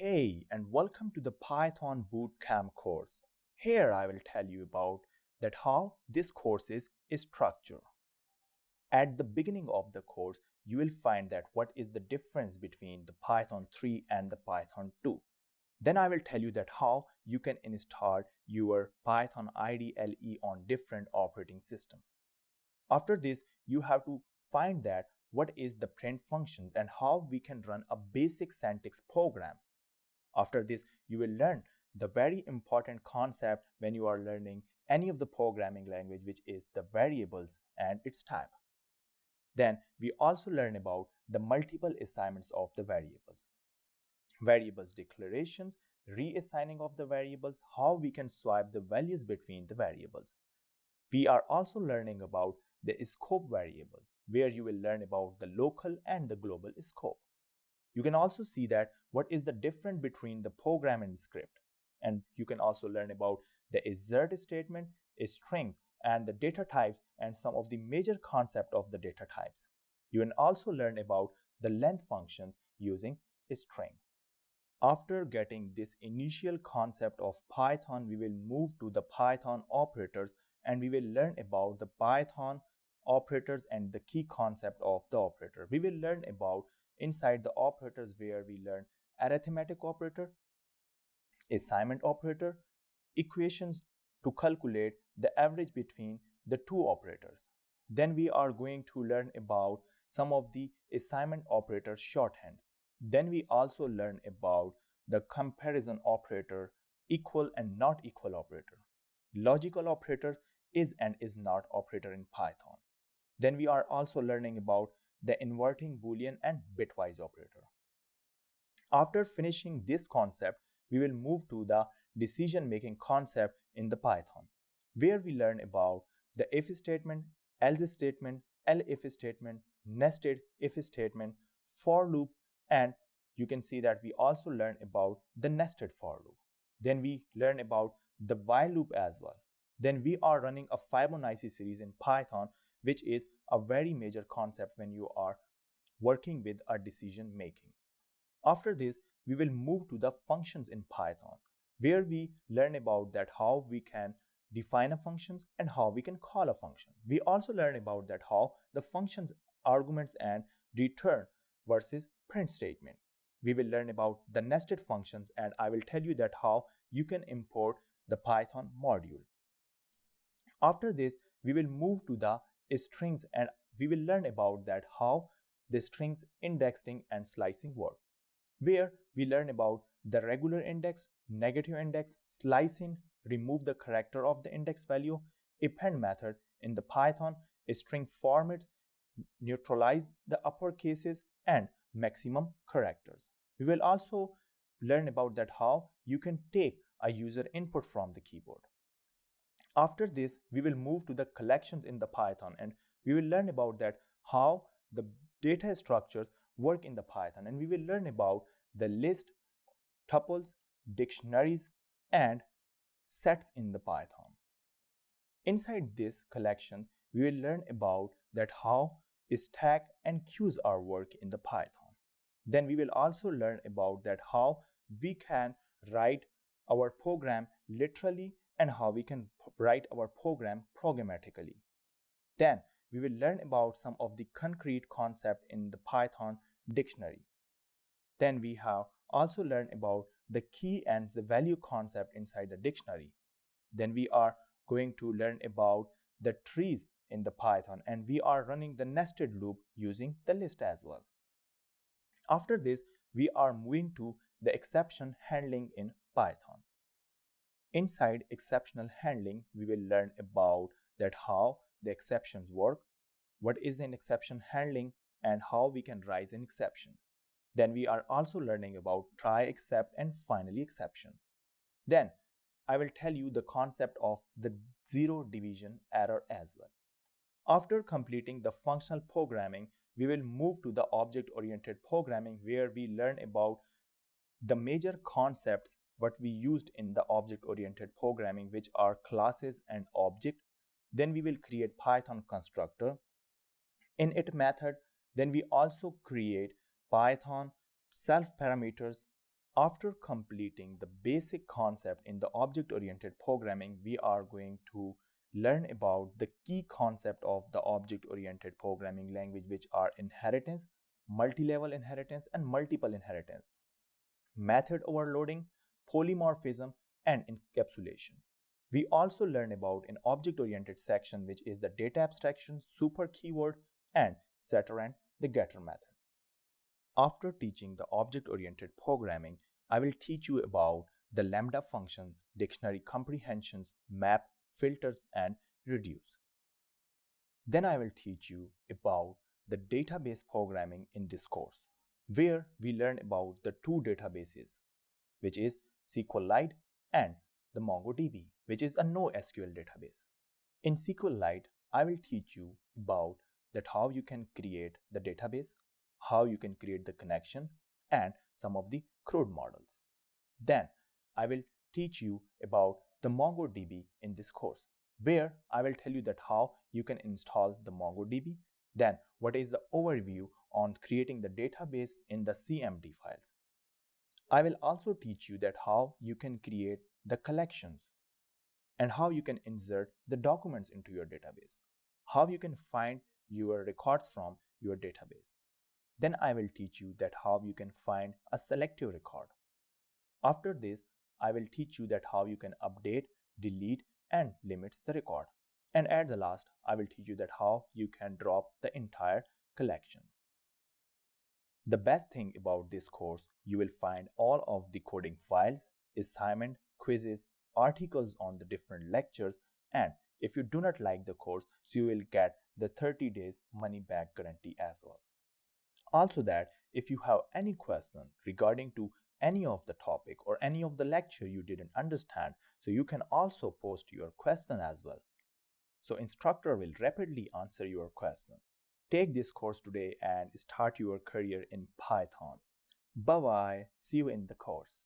Hey, and welcome to the Python Bootcamp course. Here I will tell you about that how this course is structured. At the beginning of the course, you will find that what is the difference between the Python 3 and the Python 2. Then I will tell you that how you can install your Python IDLE on different operating systems. After this, you have to find that what is the print functions and how we can run a basic syntax program. After this, you will learn the very important concept when you are learning any of the programming language, which is the variables and its type. Then we also learn about the multiple assignments of the variables declarations, reassigning of the variables, how we can swap the values between the variables. We are also learning about the scope variables, where you will learn about the local and the global scope. You can also see that what is the difference between the program and script. And you can also learn about the assert statement, strings, and the data types and some of the major concept of the data types. You can also learn about the length functions using a string. After getting this initial concept of Python, we will move to the Python operators and we will learn about the Python operators and the key concept of the operator. We will learn about inside the operators where we learn arithmetic operator, assignment operator, equations to calculate the average between the two operators. Then we are going to learn about some of the assignment operator shorthands. Then we also learn about the comparison operator, equal and not equal operator, logical operator, is and is not operator in Python. Then we are also learning about the inverting Boolean and bitwise operator. After finishing this concept, we will move to the decision-making concept in the Python, where we learn about the if statement, else statement, elif statement, nested if statement, for loop, and you can see that we also learn about the nested for loop. Then we learn about the while loop as well. Then we are running a Fibonacci series in Python, which is a very major concept when you are working with a decision making. After this, we will move to the functions in Python, where we learn about that how we can define a functions and how we can call a function. We also learn about that how the functions arguments and return versus print statement. We will learn about the nested functions and I will tell you that how you can import the Python module. After this, we will move to the strings and we will learn about that how the strings indexing and slicing work, where we learn about the regular index, negative index, slicing, remove the character of the index value, append method in the Python, string formats, neutralize the upper cases and maximum characters. We will also learn about that how you can take a user input from the keyboard. After this, we will move to the collections in the Python and we will learn about that how the data structures work in the Python, and we will learn about the list, tuples, dictionaries, and sets in the Python. Inside this collection, we will learn about that how stack and queues are work in the Python. Then we will also learn about that how we can write our program literally and how we can write our program programmatically. Then we will learn about some of the concrete concept in the Python dictionary. Then we have also learned about the key and the value concept inside the dictionary. Then we are going to learn about the trees in the Python and we are running the nested loop using the list as well. After this, we are moving to the exception handling in Python. Inside exceptional handling, we will learn about that how the exceptions work, what is an exception handling, and how we can raise an exception. Then we are also learning about try except and finally exception. Then I will tell you the concept of the zero division error as well. After completing the functional programming, we will move to the object-oriented programming where we learn about the major concepts what we used in the object-oriented programming, which are classes and object. Then we will create Python constructor, init method. Then we also create Python self parameters, After completing the basic concept in the object-oriented programming, we are going to learn about the key concept of the object-oriented programming language, which are inheritance, multi-level inheritance, and multiple inheritance, method overloading, polymorphism, and encapsulation. We also learn about an object-oriented section, which is the data abstraction, super keyword, and setter and the getter method. After teaching the object-oriented programming, I will teach you about the lambda function, dictionary comprehensions, map, filters, and reduce. Then I will teach you about the database programming in this course, where we learn about the two databases, which is SQLite and the MongoDB, which is a NoSQL database. In SQLite, I will teach you about that how you can create the database, how you can create the connection, and some of the CRUD models. Then I will teach you about the MongoDB in this course, where I will tell you that how you can install the MongoDB, then what is the overview on creating the database in the CMD files. I will also teach you that how you can create the collections and how you can insert the documents into your database, how you can find your records from your database. Then I will teach you that how you can find a selective record. After this, I will teach you that how you can update, delete, and limits the record. And at the last, I will teach you that how you can drop the entire collection. The best thing about this course, you will find all of the coding files, assignment, quizzes, articles on the different lectures, and if you do not like the course, so you will get the 30 days money back guarantee as well. Also that if you have any question regarding to any of the topic or any of the lecture you didn't understand, so you can also post your question as well. So instructor will rapidly answer your question. Take this course today and start your career in Python. Bye bye. See you in the course.